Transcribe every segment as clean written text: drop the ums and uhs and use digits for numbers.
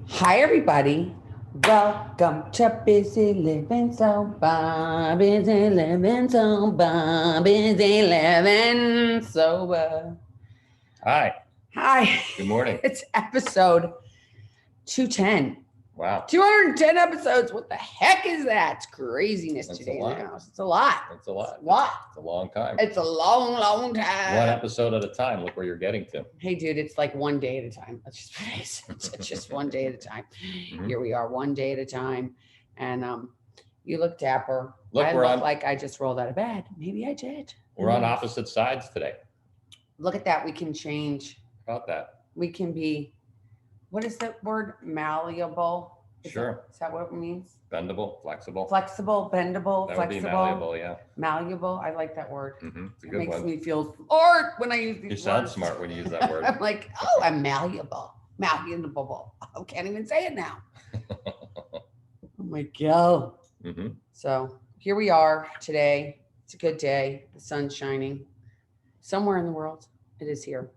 Hi, everybody. Welcome to Busy Living Sober. Busy Living Sober. Busy Living Sober. Hi. Hi. Good morning. It's episode 210. Wow. 210 episodes. What the heck is that? It's craziness That's today a in lot. the house. It's a lot. That's a lot. It's a lot. It's a long time. It's a long, long time. One episode at a time. Look where you're getting to. Hey, dude, it's like one day at a time. Let's just face it. It's just one day at a time. Mhm. Here we are, one day at a time. And you look dapper. Look, I we're look on. like I just rolled out of bed. Maybe I did. We're on opposite sides today. Look at that. We can change. How about that? We can be, what is that word? Malleable. Sure. Is that what it means? Bendable, flexible. Flexible, bendable, That would be flexible. malleable, yeah. Malleable. I like that word. It's a It good makes one. me feel smart when I use these You sound words. smart when you use that word. I'm like, oh, I'm malleable. Malleable. I can't even say it now. Oh my God. hmm So here we are today. It's a good day. The sun's shining. Somewhere in the world, it is here.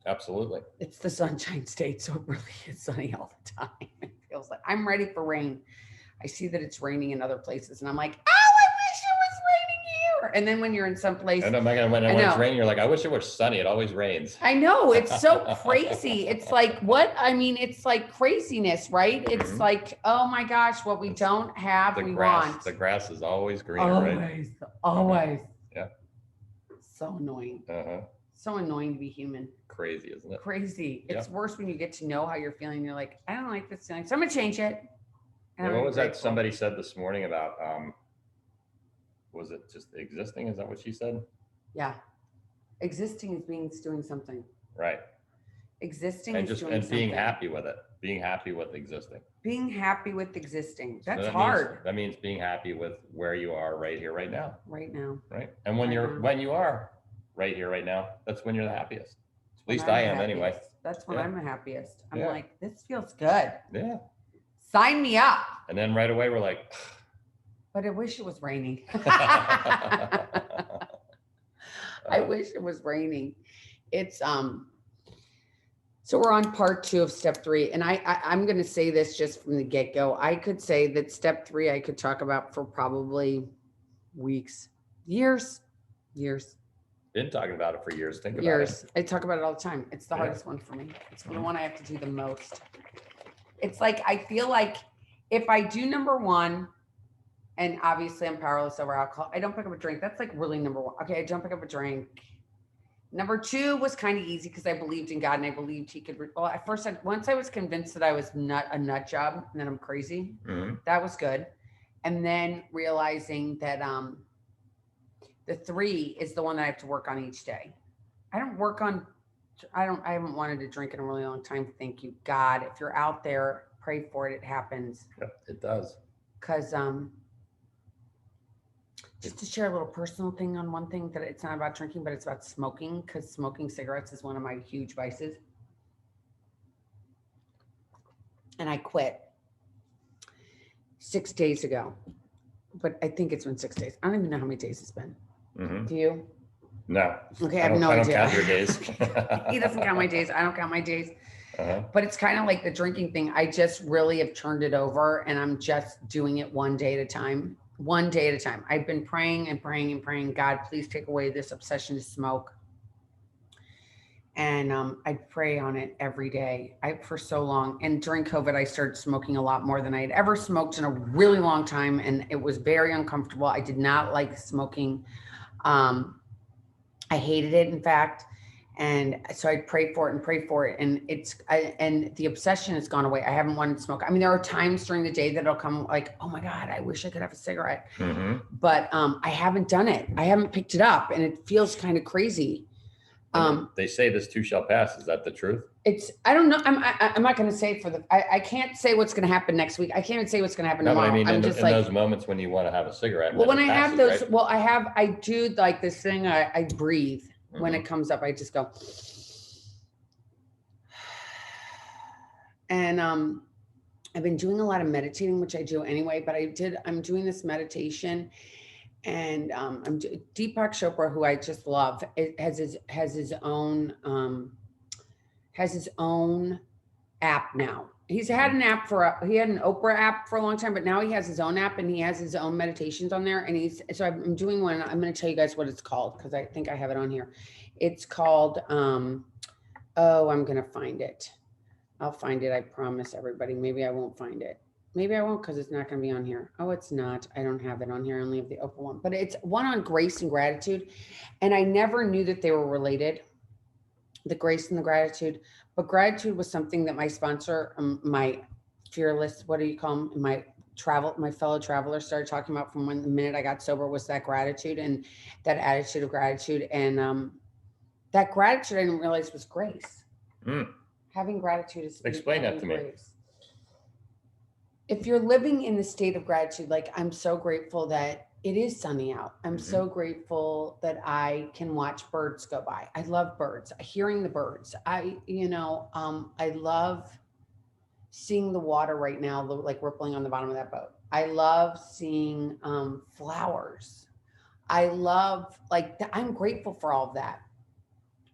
Absolutely. It's the Sunshine State, so it really is sunny all the time. It feels like I'm ready for rain. I see that it's raining in other places, and I'm like, oh, I wish it was raining here. And then when you're in some place, I know, Megan, when I it's know. raining, you're like, I wish it was sunny. It always rains. I know, it's so crazy. It's like what? I mean, it's like craziness, right? It's Mhm. like, oh my gosh, what we It's don't have, The we grass, want. the grass is always greener, right? Always, always. Yeah. So annoying. Uh-huh. So annoying to be human. Crazy, isn't it? Crazy. It's Yep. worse when you get to know how you're feeling. You're like, I don't like this feeling. So I'm gonna change it. And Yeah, I'm what was that grateful. somebody said this morning about was it just existing? Is that what she said? Yeah. Existing is doing something. Right. Existing And is just doing and something. being happy with it. Being happy with existing. Being happy with existing. So That's that hard. Means, that means being happy with where you are right here, right now. Right now. Right. And when Right you're now. when you are right here, right now, that's when you're the happiest. At least When I'm I the am anyway. happiest. That's when Yeah. I'm the happiest. I'm Yeah. like, this feels good. Yeah. Sign me up. And then right away we're like, But I wish it was raining. uh, I wish it was raining. It's so we're on part 2 of step 3, and I'm going to say this just from the get-go. I could say that step 3 I could talk about for probably weeks, years. been talking about it for years. Think about Years. I talk about it all the time. It's the Yeah. hardest one for me. It's the Mhm. one I have to do the most. It's like I feel like if I do number 1, and obviously I'm powerless over alcohol, I don't pick up a drink. That's like really number 1. Okay, I don't pick up a drink. Number 2 was kind of easy because I believed in God and I believed He could. Well, at first, once I was convinced that I was a nut job and that I'm crazy, it. hmm that was good. And then realizing that the 3 is the one that I have to work on each day. I don't work on. I haven't wanted to drink in a really long time. Thank you, God. If you're out there, pray for it. It happens. Yep, it does. Because just to share a little personal thing on one thing, that it's not about drinking, but it's about smoking, because smoking cigarettes is one of my huge vices. And I quit 6 days ago, but I think it's been 6 days. I don't even know how many days it's been. hmm Do you? No. Okay, I have no I don't idea. count your days. He doesn't count my days. I don't count my days. Uh-huh. But it's kind of like the drinking thing. I just really have turned it over, and I'm just doing it one day at a time. One day at a time. I've been praying and praying and praying, God, please take away this obsession to smoke. And I pray on it every day. For so long. And during COVID, I started smoking a lot more than I had ever smoked in a really long time, and it was very uncomfortable. I did not like smoking. Um, I hated it, in fact. And so I'd pray for it and pray for it. And and the obsession has gone away. I haven't wanted to smoke. I mean, there are times during the day that it'll come like, oh my God, I wish I could have a cigarette. hmm But I haven't done it. I haven't picked it up, and it feels kind of crazy. They say this too shall pass. Is that the truth? I don't know. I'm not going to say for I can't say what's going to happen next week. I can't even say what's going to happen No, but tomorrow. I mean, I'm in just in those moments when you want to have a cigarette. well, when I have passes, those, right? well, I do like this thing. I breathe when Mhm. it comes up. I just go. And I've been doing a lot of meditating, which I do anyway, but I'm doing this meditation, and Deepak Chopra, who I just love, has his own app now. He's had an app he had an Oprah app for a long time, but now he has his own app and he has his own meditations on there. And so I'm doing one. I'm going to tell you guys what it's called because I think I have it on here. It's called, oh, I'm going to find it. I'll find it. I promise everybody. Maybe I won't find it. Maybe I won't because it's not going to be on here. Oh, it's not. I don't have it on here. I only have the Oprah one, but it's one on grace and gratitude. And I never knew that they were related, the grace and the gratitude. But gratitude was something that my sponsor, my fearless, what do you call him? My fellow traveler started talking about from when the minute I got sober was that gratitude and that attitude of gratitude. And that gratitude I didn't realize was grace. Mm. Having gratitude is Explain that to me. grace. If you're living in the state of gratitude, like I'm so grateful that it is sunny out. I'm so grateful that I can watch birds go by. I love birds, hearing the birds. I love seeing the water right now, like rippling on the bottom of that boat. I love seeing flowers. I love I'm grateful for all of that.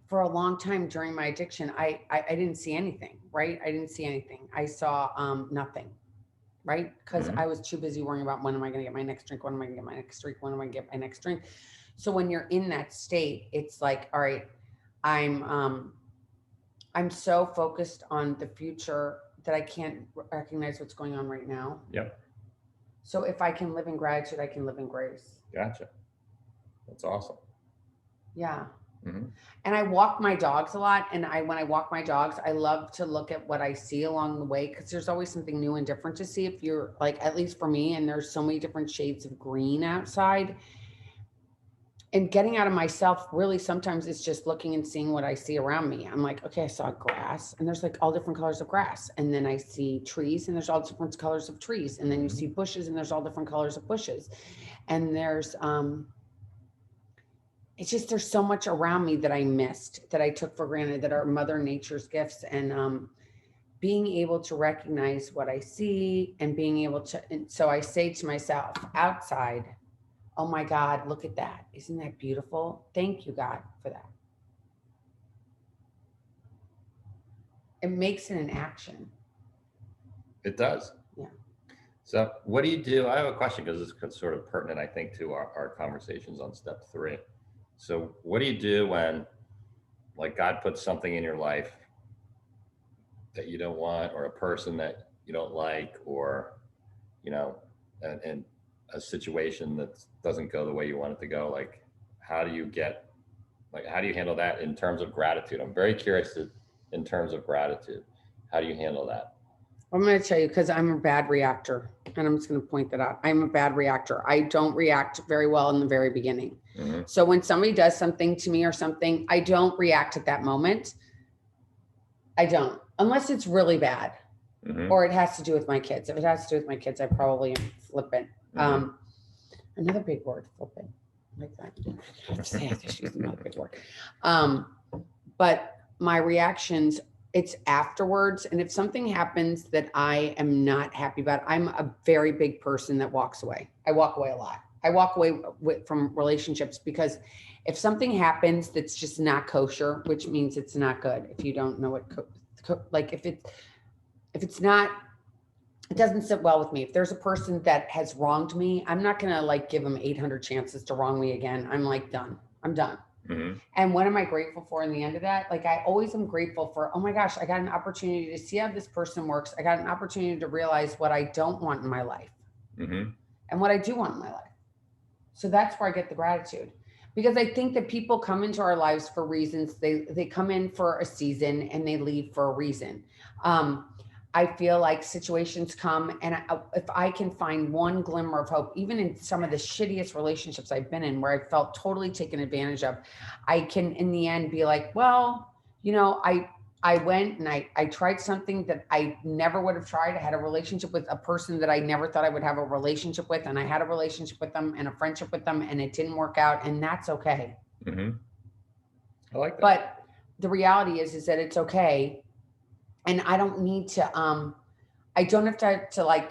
For a long time during my addiction, I didn't see anything, right? I didn't see anything. I saw nothing, right? Because I was too busy worrying about when am I going to get my next drink? When am I going to get my next drink? When am I going to get my next drink? So when you're in that state, it's like, all right, I'm so focused on the future that I can't recognize what's going on right now. Yep. So if I can live in gratitude, I can live in grace. Gotcha. That's awesome. Yeah. Mm-hmm. And I walk my dogs a lot. And when I walk my dogs, I love to look at what I see along the way because there's always something new and different to see. If you're like, at least for me, and there's so many different shades of green outside. And getting out of myself really sometimes it's just looking and seeing what I see around me. I'm like, okay, I saw grass and there's like all different colors of grass. And then I see trees and there's all different colors of trees. And then you see bushes and there's all different colors of bushes. And there's, it's just, there's so much around me that I missed, that I took for granted, that are Mother Nature's gifts. And being able to recognize what I see and being able to, and so I say to myself outside, oh my God, look at that. Isn't that beautiful? Thank you, God, for that. It makes it an action. It does. Yeah. So what do you do? I have a question because it's sort of pertinent, I think, to our conversations on step 3. So what do you do when like God puts something in your life that you don't want, or a person that you don't like, or, and a situation that doesn't go the way you want it to go? Like, how do you handle that in terms of gratitude? I'm very curious in terms of gratitude. How do you handle that? I'm going to tell you, because I'm a bad reactor, and I'm just going to point that out. I'm a bad reactor. I don't react very well in the very beginning. Mm-hmm. So when somebody does something to me or something, I don't react at that moment. I don't, unless it's really bad, or it has to do with my kids. If it has to do with my kids, I probably am flippant. Another big word, flippant, like that. I have to say, I have to use another big word. But my reactions, it's afterwards. And if something happens that I am not happy about, I'm a very big person that walks away. I walk away a lot. I walk away from relationships because if something happens that's just not kosher, which means it's not good. If you don't know what, if it's not, it doesn't sit well with me. If there's a person that has wronged me, I'm not going to give them 800 chances to wrong me again. I'm done. I'm done. Mm-hmm. And what am I grateful for in the end of that? I always am grateful for, oh my gosh, I got an opportunity to see how this person works. I got an opportunity to realize what I don't want in my life and what I do want in my life. So that's where I get the gratitude, because I think that people come into our lives for reasons. They come in for a season and they leave for a reason. I feel like situations come, and if I can find one glimmer of hope, even in some of the shittiest relationships I've been in where I felt totally taken advantage of, I can in the end be like, well, I went and I tried something that I never would have tried. I had a relationship with a person that I never thought I would have a relationship with. And I had a relationship with them and a friendship with them, and it didn't work out. And that's okay. Mm-hmm. I like that. But the reality is that it's okay. And I don't need to, I don't have to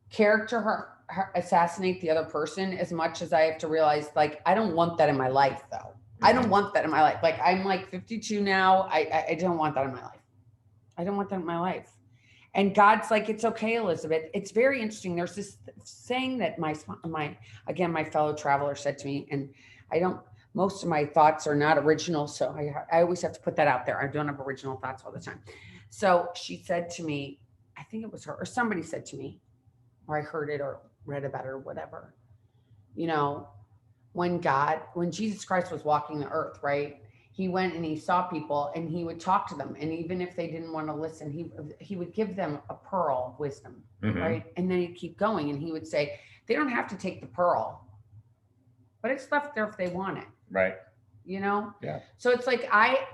character assassinate the other person as much as I have to realize, I don't want that in my life though. I don't want that in my life. I'm 52 now. I don't want that in my life. I don't want that in my life. And God's like, it's okay, Elizabeth. It's very interesting. There's this saying that my fellow traveler said to me, and I don't, most of my thoughts are not original. So I always have to put that out there. I don't have original thoughts all the time. So she said to me, I think it was her or somebody said to me, or I heard it or read about it or whatever, you know, when Jesus Christ was walking the earth, right? He went and he saw people and he would talk to them. And even if they didn't want to listen, he would give them a pearl of wisdom, Mm-hmm. right? And then he'd keep going and he would say, they don't have to take the pearl, but it's left there if they want it, Right. you know? Yeah. So it's like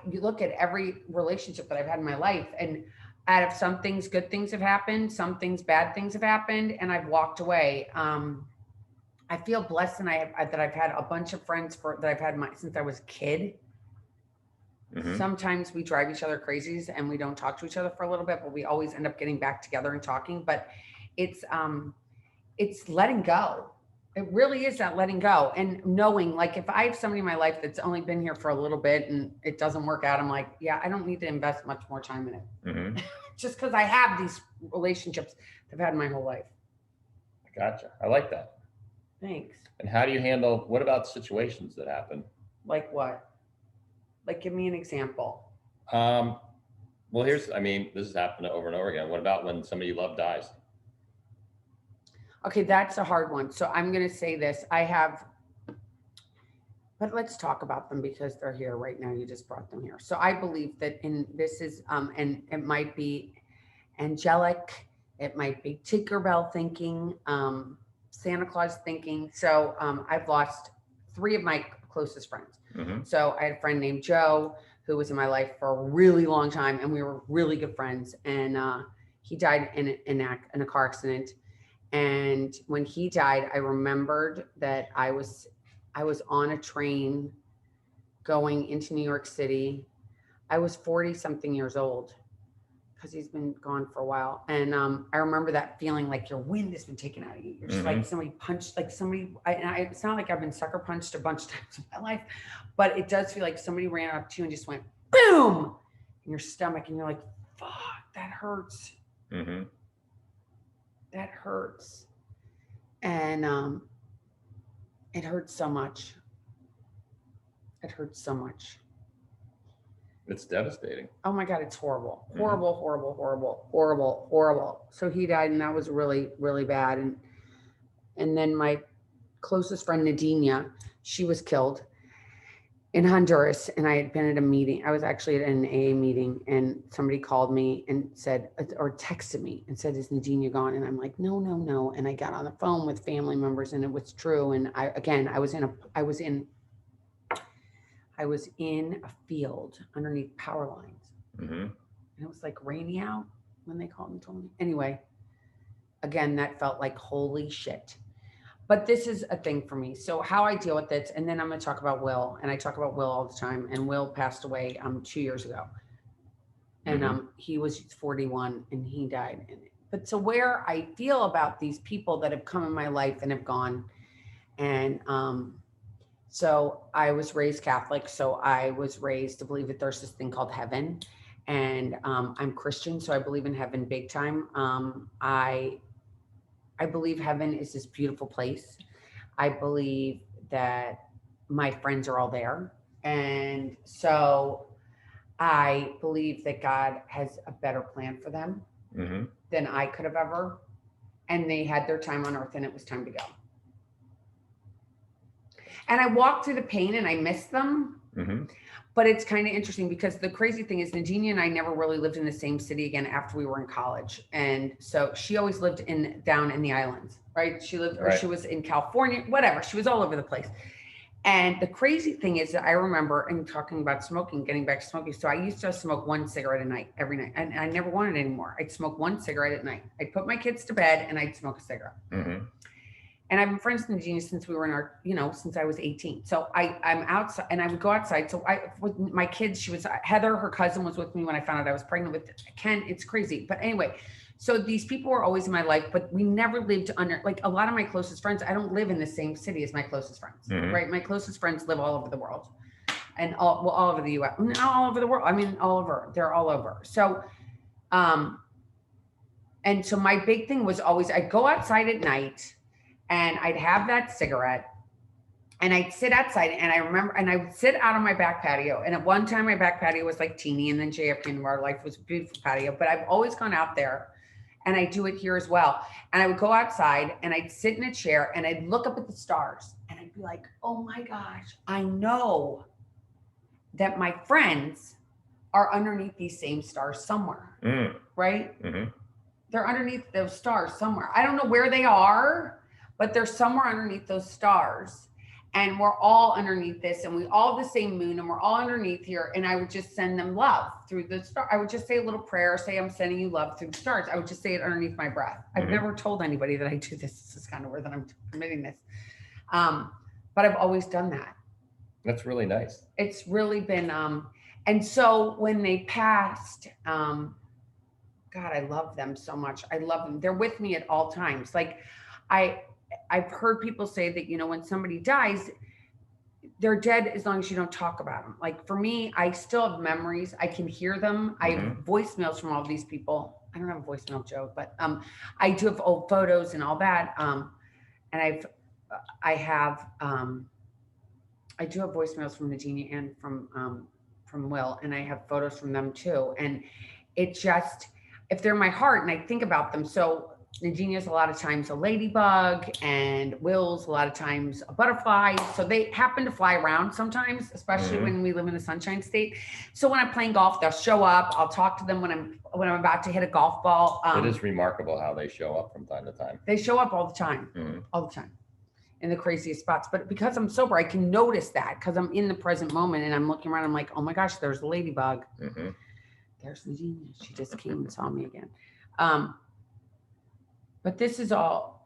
you look at every relationship that I've had in my life, and out of some things, good things have happened, some things, bad things have happened, and I've walked away. I feel blessed, and that I've had a bunch of friends that I've had since I was a kid. Mm-hmm. Sometimes we drive each other crazy and we don't talk to each other for a little bit, but we always end up getting back together and talking. But it's letting go. It really is that letting go and knowing, like, if I have somebody in my life that's only been here for a little bit and it doesn't work out, I'm like, yeah, I don't need to invest much more time in it. Mm-hmm. Just because I have these relationships that I've had my whole life. Gotcha. I like that. Thanks. And how do you handle, what about situations that happen? Like what? Like, give me an example. Well, this has happened over and over again. What about when somebody you love dies? Okay, that's a hard one. So I'm going to say this. But let's talk about them because they're here right now. You just brought them here. So I believe that and it might be angelic, it might be Tinkerbell thinking, Santa Claus thinking. So I've lost 3 of my closest friends. Mm-hmm. So I had a friend named Joe who was in my life for a really long time, and we were really good friends. And he died in a car accident. And when he died, I remembered that I was on a train going into New York City. I was 40 something years old because he's been gone for a while. And I remember that feeling like your wind has been taken out of you. You're just like somebody punched, like somebody, it's not like I've been sucker punched a bunch of times in my life, but it does feel like somebody ran up to you and just went boom in your stomach. And you're like, fuck, that hurts. Mm-hmm. That hurts. And it hurts so much. It hurts so much. It's devastating. Oh my God, it's horrible. Horrible, horrible, horrible, horrible, horrible. So he died, and that was really, really bad. And then my closest friend Nadina, she was killed in Honduras, and I had been at a meeting. I was actually at an AA meeting, and somebody called me and said, or texted me and said, "Is Nadina gone?" And I'm like, "No, no, no." And I got on the phone with family members, and it was true. And I was in a field underneath power lines. Mm-hmm. And it was like rainy out when they called and told me. Anyway, again, that felt like holy shit. But this is a thing for me. So how I deal with this, and then I'm going to talk about Will, and I talk about Will all the time. And Will passed away 2 years ago, and he was 41 and he died. But so where I feel about these people that have come in my life and have gone, and so I was raised Catholic. So I was raised to believe that there's this thing called heaven, and I'm Christian, so I believe in heaven big time. I believe heaven is this beautiful place. I believe that my friends are all there. And so I believe that God has a better plan for them than I could have ever. And they had their time on earth and it was time to go. And I walked through the pain and I miss them. But it's kind of interesting because the crazy thing is Nadine and I never really lived in the same city again after we were in college. And so she always lived down in the islands, right? She lived, or she was in California, whatever. She was all over the place. And the crazy thing is that I remember, and talking about smoking, getting back to smoking. So I used to smoke 1 cigarette a night, every night. And I never wanted it anymore. I'd smoke 1 cigarette at night. I'd put my kids to bed and I'd smoke a cigarette. And I've been friends with Nadine since we were since I was 18. So I'm outside and I would go outside. So with my kids, Heather, her cousin, was with me when I found out I was pregnant with Ken. It's crazy. But anyway, so these people were always in my life, but we never lived under, like a lot of my closest friends, I don't live in the same city as my closest friends, right? My closest friends live all over the world and all over the US, not all over the world. I mean, they're all over. So, And so my big thing was always I'd go outside at night and I'd have that cigarette and I'd sit outside and I remember, and I would sit out on my back patio. And at one time my back patio was like teeny and then JFK and Our Life was a beautiful patio, but I've always gone out there and I do it here as well. And I would go outside and I'd sit in a chair and I'd look up at the stars and I'd be like, oh my gosh, I know that my friends are underneath these same stars somewhere, right? They're underneath those stars somewhere. I don't know where they are, but they're somewhere underneath those stars. And we're all underneath this, and we all have the same moon, and we're all underneath here. And I would just send them love through the star. I would just say a little prayer, say, I'm sending you love through the stars. I would just say it underneath my breath. I've never told anybody that I do this. This is kind of weird that I'm admitting this. But I've always done that. That's really nice. It's really been, and so when they passed, God, I love them so much. I love them. They're with me at all times. Like I've heard people say that, you know, when somebody dies, they're dead as long as you don't talk about them. Like for me, I still have memories. I can hear them. I have voicemails from all these people. I don't have a voicemail, Joe, but I do have old photos and all that. And I do have voicemails from Nadine and from Will, and I have photos from them too. And it just, if they're in my heart and I think about them. So Naginia's a lot of times a ladybug and Will's a lot of times a butterfly. So they happen to fly around sometimes, especially when we live in the Sunshine State. So when I'm playing golf, they'll show up. I'll talk to them when I'm about to hit a golf ball. It is remarkable how they show up from time to time. They show up all the time, all the time in the craziest spots. But because I'm sober, I can notice that because I'm in the present moment and I'm looking around. I'm like, oh my gosh, there's a ladybug. There's Naginia. She just came and saw me again. But this is all,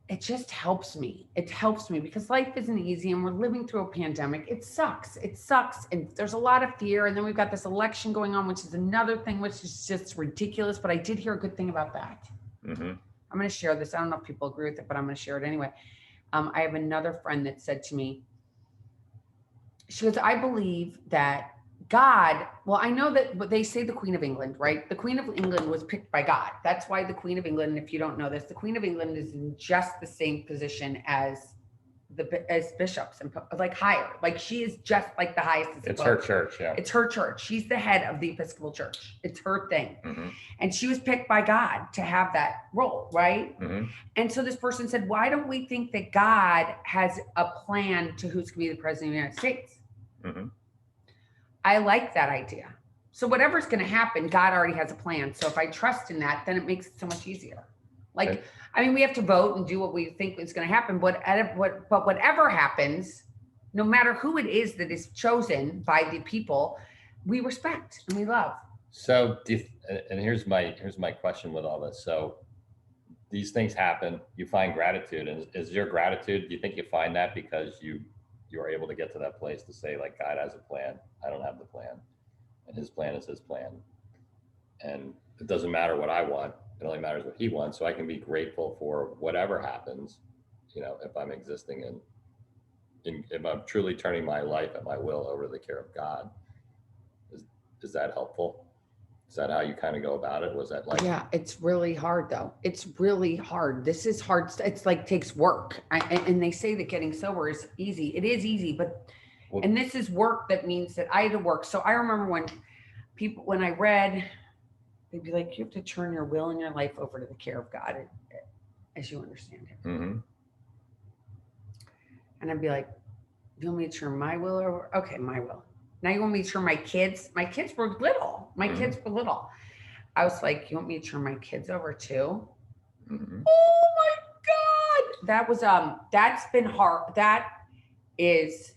it just helps me. It helps me because life isn't easy and we're living through a pandemic. It sucks. It sucks. And there's a lot of fear. And then we've got this election going on, which is another thing, which is just ridiculous. But I did hear a good thing about that. I'm going to share this. I don't know if people agree with it, but I'm going to share it anyway. I have another friend that said to me, she goes, I believe that God, well, I know that what they say the Queen of England, right? The Queen of England was picked by God. That's why the Queen of England, if you don't know this, the Queen of England is in just the same position as bishops and like higher. Like she is just like the highest. It's her church, yeah. It's her church. She's the head of the Episcopal Church. It's her thing. And she was picked by God to have that role, right? And so this person said, why don't we think that God has a plan to who's going to be the president of the United States? I like that idea. So whatever's going to happen, God already has a plan. So if I trust in that, then it makes it so much easier. Like, okay. I mean, we have to vote and do what we think is going to happen. But whatever happens, no matter who it is that is chosen by the people, we respect and we love. So, and here's my question with all this. So these things happen, you find gratitude. And is your gratitude, do you think you find that because you are able to get to that place to say, like, God has a plan, I don't have the plan, and his plan is his plan, and it doesn't matter what I want, it only matters what he wants. So I can be grateful for whatever happens, you know, if I'm existing in if I'm truly turning my life and my will over to the care of God. Is that helpful? Is that how you kind of go about it? Was that like? Yeah, it's really hard though. It's really hard. This is hard. It's like takes work. And they say that getting sober is easy. It is easy, but, well, and this is work that means that I had to work. So I remember when I read, they'd be like, you have to turn your will and your life over to the care of God as you understand him. And I'd be like, you want me to turn my will over? Okay, my will. Now you want me to turn my kids? My kids were little. Kids were little. I was like, you want me to turn my kids over too? Oh my God. That was, that's been hard. That is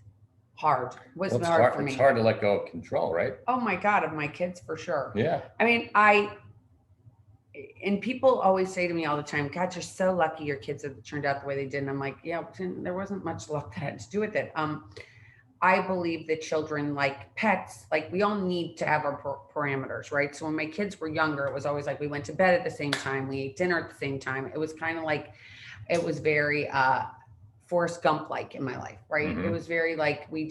hard. Was hard for me. It's hard to let go of control, right? Oh my God, of my kids for sure. Yeah. I mean, and people always say to me all the time, God, you're so lucky your kids have turned out the way they did. And I'm like, yeah, there wasn't much luck that had to do with it. I believe that children, like pets, like we all need to have our parameters, right? So when my kids were younger, it was always like we went to bed at the same time, we ate dinner at the same time. It was kind of like, it was very Forrest Gump-like in my life, right? It was very like we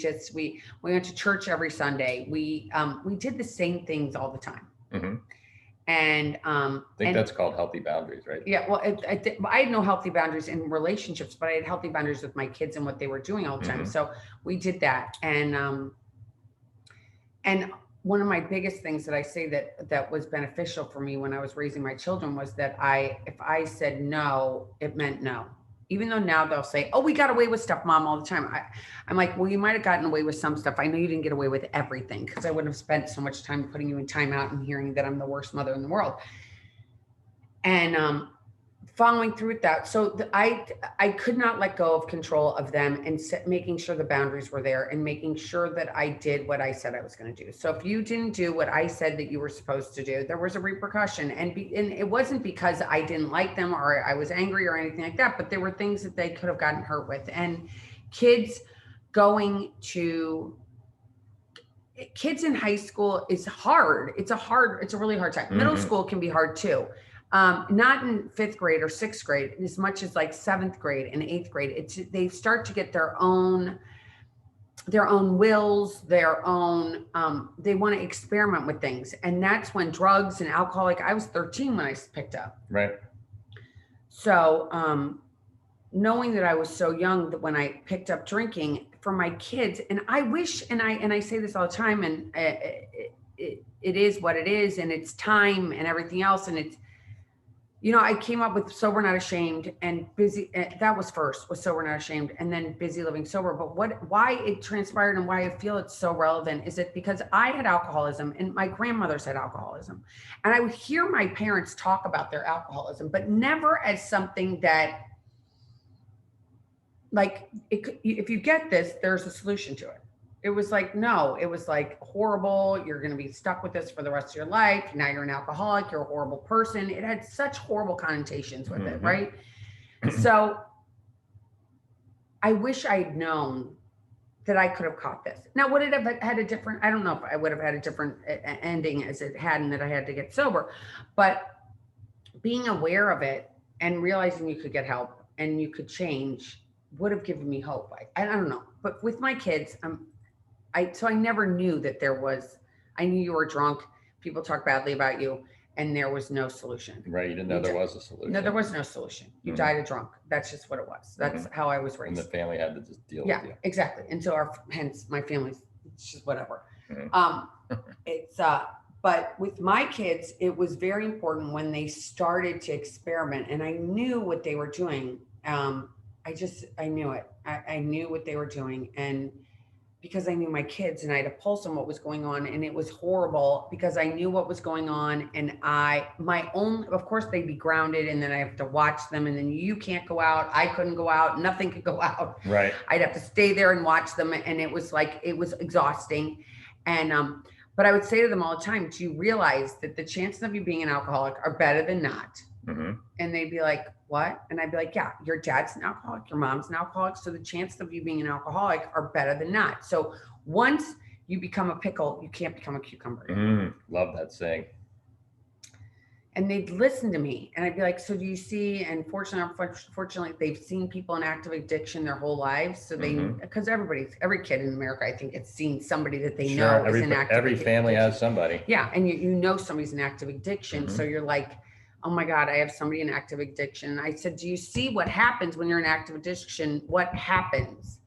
went to church every Sunday. We did the same things all the time. And I think that's called healthy boundaries, right? yeah, well, I had no healthy boundaries in relationships, but I had healthy boundaries with my kids and what they were doing all the time. Mhm. So we did that, and one of my biggest things that I say that was beneficial for me when I was raising my children was that if I said no, it meant no. Even though now they'll say, "Oh, we got away with stuff, Mom," all the time. I'm like, "Well, you might have gotten away with some stuff. I know you didn't get away with everything because I wouldn't have spent so much time putting you in timeout and hearing that I'm the worst mother in the world." And following through with that. So I could not let go of control of them and making sure the boundaries were there and making sure that I did what I said I was going to do. So if you didn't do what I said that you were supposed to do, there was a repercussion. And it wasn't because I didn't like them or I was angry or anything like that, but there were things that they could have gotten hurt with. And kids going to kids in high school is hard. It's a really hard time. Middle school can be hard too. Not in 5th grade or 6th grade, as much as like 7th grade and 8th grade. They start to get their own wills, their own. They want to experiment with things, and that's when drugs and alcohol. Like I was 13 when I picked up. Right. So knowing that I was so young that when I picked up drinking for my kids, and I wish, and I say this all the time, and it is what it is, and it's time and everything else, and it's. I came up with Sober Not Ashamed and Busy. That was first, was Sober Not Ashamed, and then Busy Living Sober. But why it transpired and why I feel it's so relevant is it because I had alcoholism and my grandmother's had alcoholism. And I would hear my parents talk about their alcoholism, but never as something that, like, if you get this, there's a solution to it. It was like, no, it was like horrible. You're going to be stuck with this for the rest of your life. Now you're an alcoholic. You're a horrible person. It had such horrible connotations with it, right? So I wish I'd known that I could have caught this. Now, would it have had a different, I don't know if I would have had a different ending as it had and that I had to get sober, but being aware of it and realizing you could get help and you could change would have given me hope. I don't know. But with my kids, I never knew that I knew you were drunk. People talk badly about you and there was no solution. Right. You didn't know there was a solution. No, there was no solution. You died of drunk. That's just what it was. That's how I was raised. And the family had to just deal with you. Yeah, exactly. And so hence my family's, it's just whatever. But with my kids, it was very important when they started to experiment and I knew what they were doing. I knew it. I knew what they were doing. And because I knew my kids and I had a pulse on what was going on and it was horrible because I knew what was going on and of course they'd be grounded and then I have to watch them and then you can't go out. I couldn't go out. Nothing could go out. Right. I'd have to stay there and watch them. And it was exhausting. And, but I would say to them all the time, do you realize that the chances of you being an alcoholic are better than not? And they'd be like, what? And I'd be like, yeah, your dad's an alcoholic, your mom's an alcoholic. So the chances of you being an alcoholic are better than not. So once you become a pickle, you can't become a cucumber. Love that saying. And they'd listen to me and I'd be like, so do you see, and fortunately, they've seen people in active addiction their whole lives. So because every kid in America, I think it's seen somebody that they know is in active every family addiction. has somebody. Yeah. And you know somebody's in active addiction. So you're like, oh my God, I have somebody in active addiction. And I said, do you see what happens when you're in active addiction? What happens?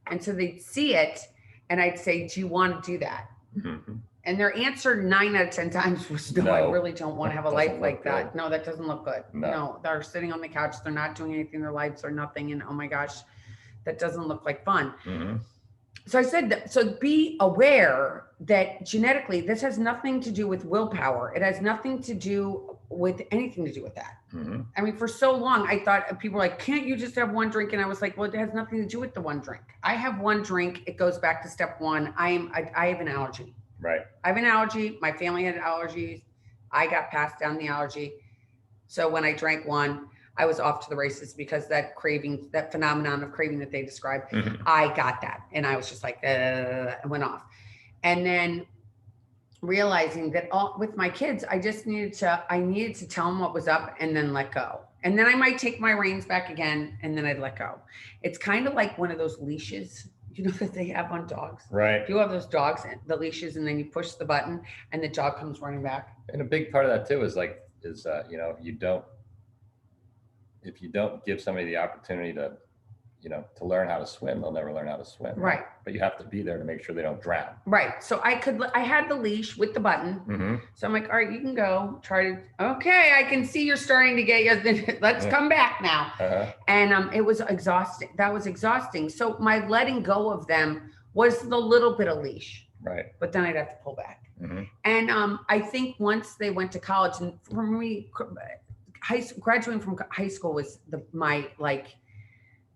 And so they'd see it and I'd say, do you want to do that? And their answer 9 out of 10 times was no, I really don't want to have a life like that. No, that doesn't look good. No, they're sitting on the couch. They're not doing anything in their lives or nothing. And oh my gosh, that doesn't look like fun. So I said, so be aware that genetically, this has nothing to do with willpower. It has nothing to do with anything to do with that. I mean, for so long, I thought people were like, can't you just have one drink? And I was like, well, it has nothing to do with the one drink. I have one drink. It goes back to step one. I have an allergy. Right. I have an allergy. My family had allergies. I got passed down the allergy. So when I drank one, I was off to the races because that craving, that phenomenon of craving that they described, I got that. And I was just like, it went off. And then realizing that with my kids, I needed to tell them what was up and then let go. And then I might take my reins back again and then I'd let go. It's kind of like one of those leashes. you know that they have on dogs? Right. You have those dogs, the leashes, and then you push the button and the dog comes running back. And a big part of that too is like, you know, if you don't give somebody the opportunity to, you know, to learn how to swim, they'll never learn how to swim. Right. But you have to be there to make sure they don't drown. Right. So I had the leash with the button. Mm-hmm. So I'm like, all right, you can go try to, okay, I can see you're starting to get you. Let's come back now. Uh-huh. And it was exhausting. That was exhausting. So my letting go of them was the little bit of leash. Right. But then I'd have to pull back. Mm-hmm. And I think once they went to college, and for me, graduating from high school was my like,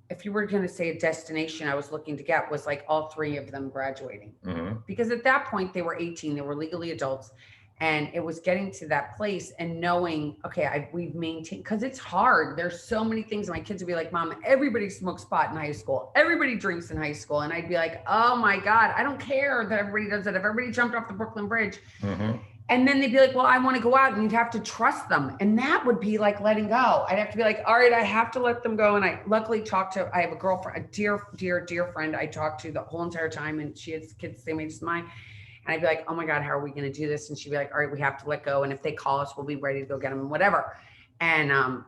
if you were going to say a destination I was looking to get was like all three of them graduating. Mm-hmm. Because at that point they were 18, they were legally adults. And it was getting to that place and knowing, okay, we've maintained, because it's hard. There's so many things. My kids would be like, Mom, everybody smokes pot in high school. Everybody drinks in high school. And I'd be like, oh my God, I don't care that everybody does it. If everybody jumped off the Brooklyn Bridge. Mm-hmm. And then they'd be like, well, I want to go out, and you'd have to trust them. And that would be like letting go. I'd have to be like, all right, I have to let them go. And I luckily I have a girlfriend, a dear friend I talked to the whole entire time. And she has kids the same age as mine. And I'd be like, oh my God, how are we going to do this? And she'd be like, all right, we have to let go. And if they call us, we'll be ready to go get them and whatever. And,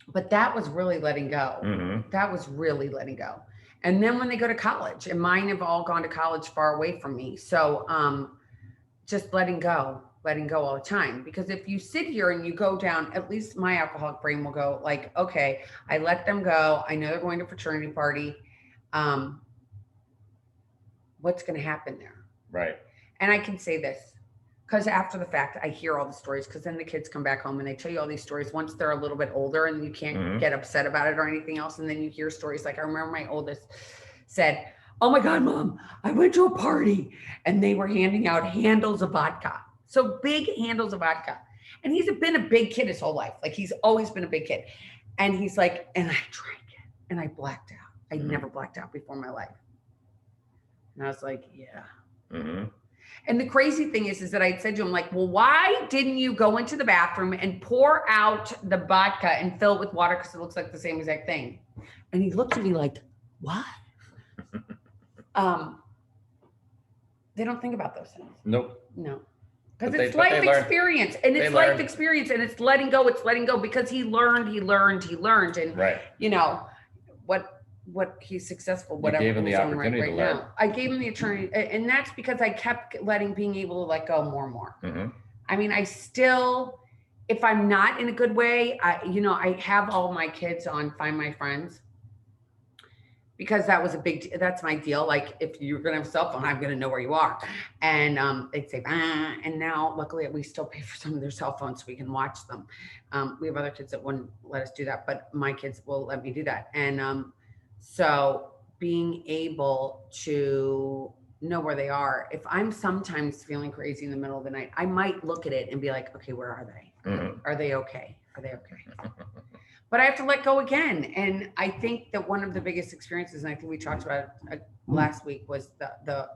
but that was really letting go. Mm-hmm. That was really letting go. And then when they go to college, and mine have all gone to college far away from me. So, just letting go all the time. Because if you sit here and you go down, at least my alcoholic brain will go like, okay, I let them go. I know they're going to fraternity party. What's going to happen there? Right. And I can say this because after the fact, I hear all the stories, because then the kids come back home and they tell you all these stories once they're a little bit older and you can't get upset about it or anything else. And then you hear stories like, I remember my oldest said, oh my God, Mom, I went to a party and they were handing out handles of vodka. So big handles of vodka. And he's been a big kid his whole life. Like he's always been a big kid. And he's like, and I drank it and I blacked out. I never blacked out before in my life. And I was like, yeah. Mm-hmm. And the crazy thing is that I said to him, like, well, why didn't you go into the bathroom and pour out the vodka and fill it with water? Because it looks like the same exact thing. And he looked at me like, what? They don't think about those things. Nope. No. Because it's life experience. And it's life experience. And it's letting go. It's letting go. Because he learned. And, right. You know, what he's successful, whatever. You gave him the opportunity to learn. Now. I gave him the opportunity. And that's because I kept being able to let go more and more. Mm-hmm. I mean, I still, if I'm not in a good way, I have all my kids on Find My Friends. Because that's my deal. Like if you're going to have a cell phone, I'm going to know where you are. And they'd say, and now luckily we still pay for some of their cell phones so we can watch them. We have other kids that wouldn't let us do that, but my kids will let me do that. And so being able to know where they are, if I'm sometimes feeling crazy in the middle of the night, I might look at it and be like, okay, where are they? Mm-hmm. Are they okay? Are they okay? But I have to let go again. And I think that one of the biggest experiences, and I think we talked about it last week, was the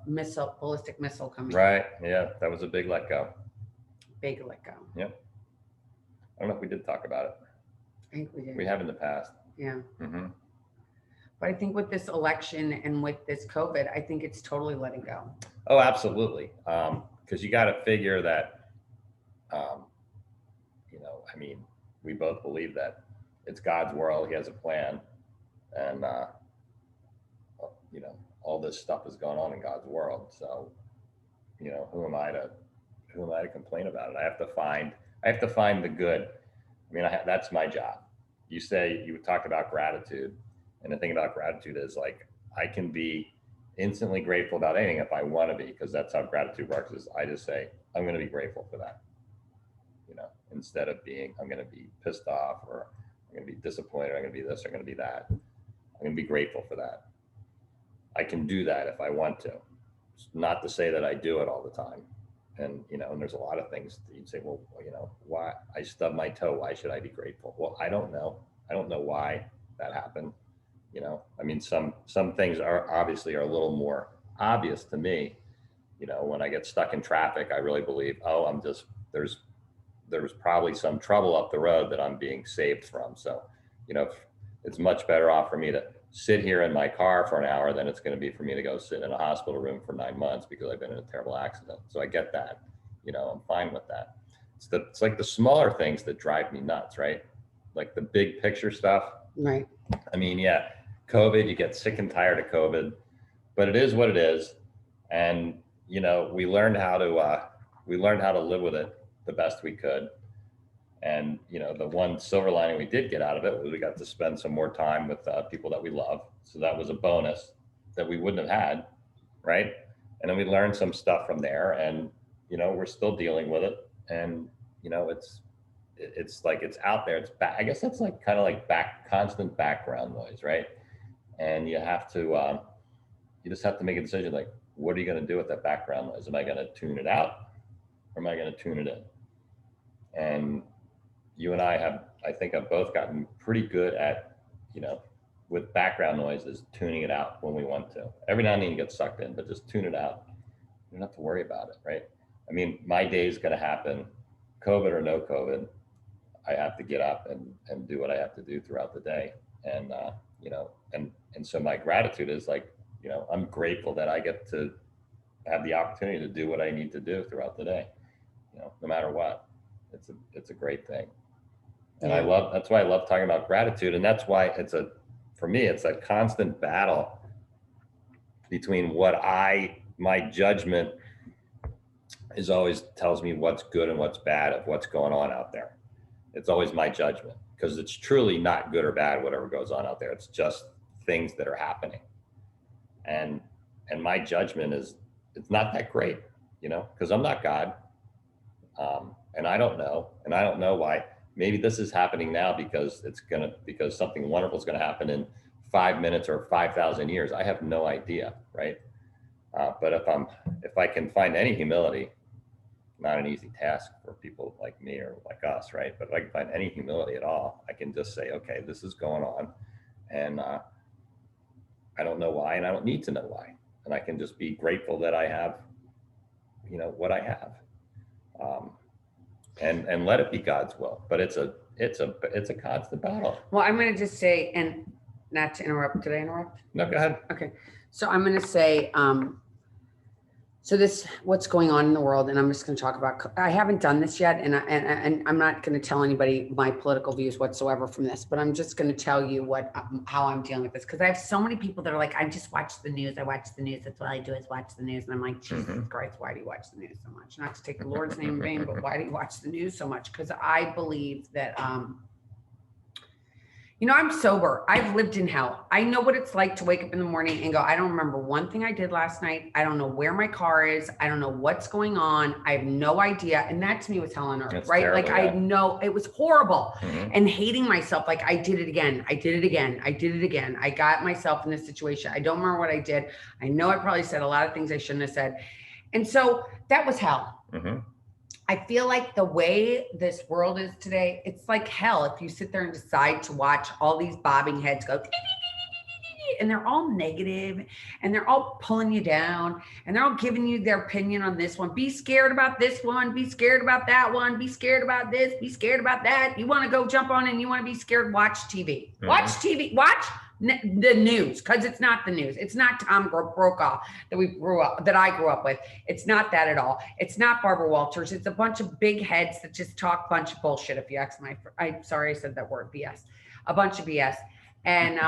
ballistic missile coming. Right. Yeah. That was a big let go. Big let go. Yep. I don't know if we did talk about it. I think we did. We have in the past. Yeah. Mm-hmm. But I think with this election and with this COVID, I think it's totally letting go. Oh, absolutely. Because you got to figure that, I mean, we both believe that it's God's world. He has a plan. And, all this stuff is going on in God's world. So, who am I to complain about it? I have to find the good. I mean, that's my job. You talked about gratitude. And the thing about gratitude is like, I can be instantly grateful about anything if I want to be, because that's how gratitude works. Is I just say, I'm going to be grateful for that, instead of I'm going to be pissed off, or I'm going to be disappointed, or I'm going to be this, or I'm going to be that. I'm going to be grateful for that. I can do that if I want to. It's not to say that I do it all the time. And, and there's a lot of things that you'd say, well, why I stubbed my toe, why should I be grateful? Well, I don't know. I don't know why that happened. I mean, some things are a little more obvious to me. When I get stuck in traffic, I really believe, there's probably some trouble up the road that I'm being saved from. So, it's much better off for me to sit here in my car for an hour than it's going to be for me to go sit in a hospital room for 9 months because I've been in a terrible accident. So I get that, I'm fine with that. It's like the smaller things that drive me nuts, right? Like the big picture stuff. Right. I mean, yeah, COVID, you get sick and tired of COVID, but it is what it is. And, we learned how to live with it the best we could. And, the one silver lining we did get out of it was we got to spend some more time with people that we love. So that was a bonus that we wouldn't have had. Right. And then we learned some stuff from there, and, we're still dealing with it. And, it's like, it's out there. It's back. I guess that's like kind of like constant background noise. Right. And you just have to make a decision. Like, what are you going to do with that background noise? Am I going to tune it out, or am I going to tune it in? And you and I think have both gotten pretty good at, with background noises, tuning it out when we want to. Every now and then you get sucked in, but just tune it out. You don't have to worry about it, right? I mean, my day is going to happen, COVID or no COVID. I have to get up and do what I have to do throughout the day. And, and so my gratitude is like, I'm grateful that I get to have the opportunity to do what I need to do throughout the day, no matter what. It's a great thing. And that's why I love talking about gratitude. And that's why for me, it's a constant battle between my judgment is always tells me what's good and what's bad of what's going on out there. It's always my judgment, because it's truly not good or bad, whatever goes on out there. It's just things that are happening. And my judgment it's not that great, because I'm not God. And I don't know why. Maybe this is happening now because something wonderful is going to happen in 5 minutes or 5,000 years. I have no idea, right? But if I can find any humility, not an easy task for people like me or like us, right? But if I can find any humility at all, I can just say, okay, this is going on, and I don't know why, and I don't need to know why, and I can just be grateful that I have, what I have. And let it be God's will. But it's a constant battle. Well, I'm going to just say, and not to interrupt. Did I interrupt? No, go ahead. Okay. So I'm going to say, what's going on in the world, and I'm just going to talk about, I haven't done this yet, and I'm not going to tell anybody my political views whatsoever from this, but I'm just going to tell you how I'm dealing with this. Because I have so many people that are like, I just watch the news. I watch the news. That's what I do, is watch the news. And I'm like, Jesus Christ, why do you watch the news so much? Not to take the Lord's name in vain, but why do you watch the news so much? Because I believe that, I'm sober. I've lived in hell. I know what it's like to wake up in the morning and go, I don't remember one thing I did last night. I don't know where my car is. I don't know what's going on. I have no idea. And that to me was hell on earth, That's right? terrible, like, yeah. I know it was horrible, and hating myself. Like, I did it again. I did it again. I did it again. I got myself in this situation. I don't remember what I did. I know I probably said a lot of things I shouldn't have said. And so that was hell. I feel like the way this world is today, it's like hell if you sit there and decide to watch all these bobbing heads go, and they're all negative, and they're all pulling you down, and they're all giving you their opinion on this one. Be scared about this one. Be scared about that one. Be scared about this. Be scared about that. You want to go jump on and you want to be scared, watch TV. Watch TV. Watch the news, because it's not the news. It's not Tom Brokaw that I grew up with. It's not that at all. It's not Barbara Walters. It's a bunch of big heads that just talk a bunch of bullshit. If you ask I'm sorry I said that word, BS. A bunch of BS. And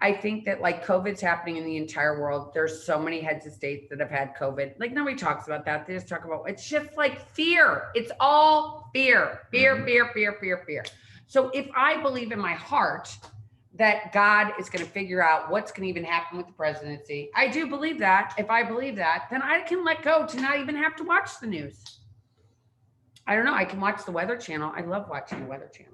I think that, like, COVID's happening in the entire world. There's so many heads of states that have had COVID. Like, nobody talks about that. They just talk about, it's just like fear. It's all fear, fear. So if I believe in my heart that God is going to figure out what's going to even happen with the presidency, I do believe that. If I believe that, then I can let go to not even have to watch the news. I don't know. I can watch the Weather Channel. I love watching the Weather Channel.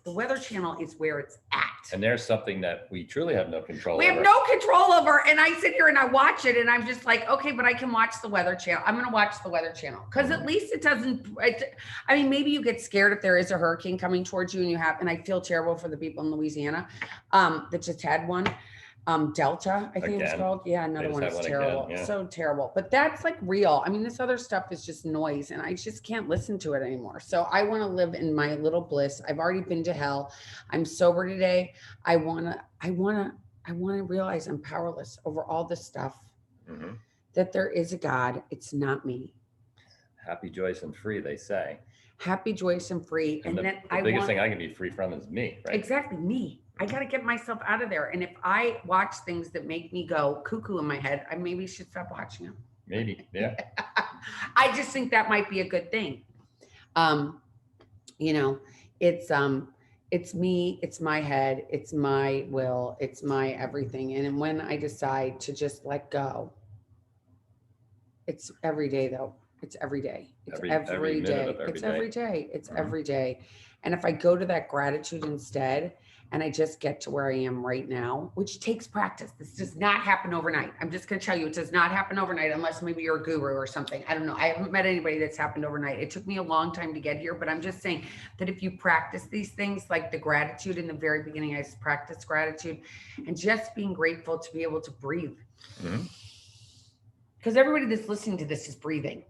The Weather Channel is where it's at. And there's something that we truly have no control over. We have no control over. And I sit here and I watch it, and I'm just like, okay, but I can watch the Weather Channel. I'm going to watch the Weather Channel, because at least it doesn't, I mean, maybe you get scared if there is a hurricane coming towards you, and I feel terrible for the people in Louisiana that just had one. Delta, I think it's called. Yeah, another one is terrible. Again, yeah. So terrible. But that's like real. I mean, this other stuff is just noise, and I just can't listen to it anymore. So I want to live in my little bliss. I've already been to hell. I'm sober today. I wanna I want to realize I'm powerless over all this stuff, Hmm. that there is a God. It's not me. Happy, joyous, and free, they say. Happy, joyous, and free. And And then the I biggest want thing I can be free from is me, right? exactly me. I got to get myself out of there. And if I watch things that make me go cuckoo in my head, I maybe should stop watching them. Maybe. Yeah. I just think that might be a good thing. Um, you know, it's me, it's my head, it's my will, it's my everything. And when I decide to just let go, it's every day though. It's every day. It's Every every minute day. of every It's day. every day. It's Mhm. every day. And if I go to that gratitude instead, and I just get to where I am right now, which takes practice. This does not happen overnight. I'm just going to tell you, it does not happen overnight unless maybe you're a guru or something. I don't know. I haven't met anybody that's happened overnight. It took me a long time to get here, but I'm just saying that if you practice these things, like the gratitude in the very beginning, I practiced gratitude and just being grateful to be able to breathe. Mhm. Because everybody that's listening to this is breathing.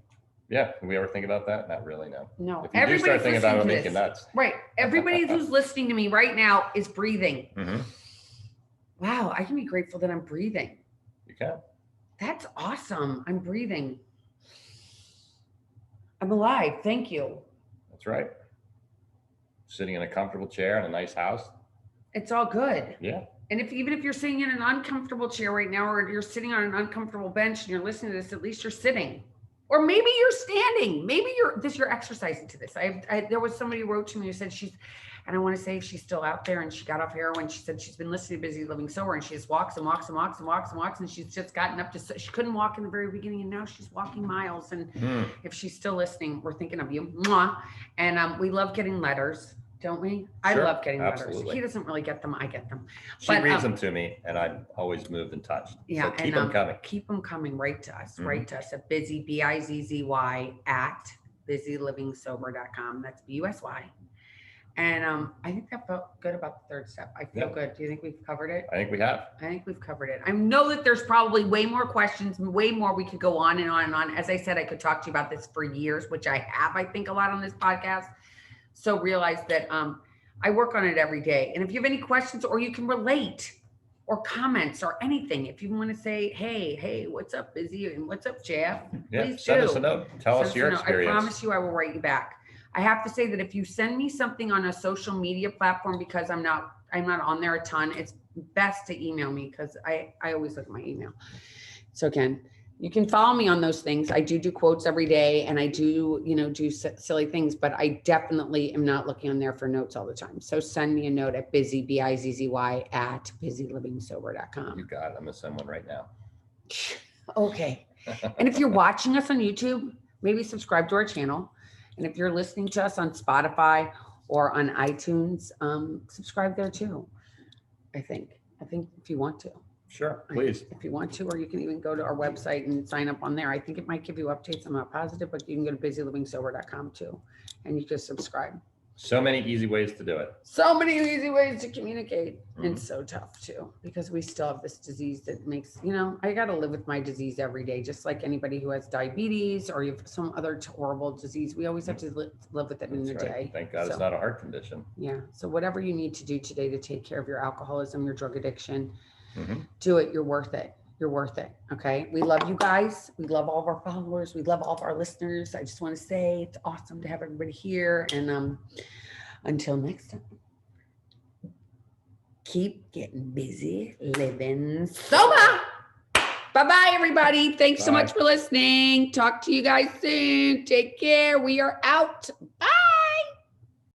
Yeah. Can we ever think about that? Not really, no. No, If you do start thinking about it, it'll make you nuts. Right. Everybody who's listening to me right now is breathing. Hmm. Wow, I can be grateful that I'm breathing. You can. That's awesome. I'm breathing. I'm alive. Thank you. That's right. Sitting in a comfortable chair in a nice house. It's all good. Yeah. And if even if you're sitting in an uncomfortable chair right now, or you're sitting on an uncomfortable bench and you're listening to this, at least you're sitting. Or maybe you're standing. Maybe you're exercising to this. There was somebody who wrote to me who said she's, and I want to say if she's still out there, and she got off heroin. She said she's been listening to Busy Living Sober, and she just walks and walks and walks and walks and walks, and she's just gotten up to, she couldn't walk in the very beginning, and now she's walking miles. And if she's still listening, we're thinking of you. Mwah. And we love getting letters, don't we? I Sure, love getting letters. absolutely. He doesn't really get them. I get them. She But, reads them to me, and I'm always moved and touched. Yeah, So keep them coming. Keep them coming right to us. Mhm. Right to us at Bizzy, Bizzy at busylivingsober.com. That's BUSY. And I think that felt good about the third step. I feel Yeah. good. Do you think we've covered it? I think we have. I think we've covered it. I know that there's probably way more questions, way more. We could go on and on and on. As I said, I could talk to you about this for years, which I have, I think, a lot on this podcast. So realize that I work on it every day. And if you have any questions, or you can relate, or comments, or anything, if you want to say, hey, what's up, Busy, and what's up, Jeff? Yeah. Please Send do. us a note. Tell us your experience. I promise you, I will write you back. I have to say that if you send me something on a social media platform, because I'm not on there a ton, it's best to email me, because I always look at my email. So again, you can follow me on those things. I do quotes every day, and I do silly things, but I definitely am not looking on there for notes all the time. So send me a note at Bizzy, BIZZY at busylivingsober.com. You got it. I'm going to send one right now. Okay. And if you're watching us on YouTube, maybe subscribe to our channel. And if you're listening to us on Spotify or on iTunes, subscribe there too. I think if you want to. Sure, please. If you want to, or you can even go to our website and sign up on there. I think it might give you updates. I'm not positive, but you can go to busylivingsober.com too, and you can subscribe. So many easy ways to do it. So many easy ways to communicate. Mhm. And so tough too, because we still have this disease that makes, I got to live with my disease every day, just like anybody who has diabetes or you have some other horrible disease. We always have to live with it in the That's right. day. Thank God So, it's not a heart condition. Yeah. So whatever you need to do today to take care of your alcoholism, your drug addiction, Mhm. do it. You're worth it. You're worth it. Okay. We love you guys. We love all of our followers. We love all of our listeners. I just want to say it's awesome to have everybody here. And until next time, keep getting busy, living sober. Bye-bye, everybody. Thanks so Bye. much for listening. Talk to you guys soon. Take care. We are out.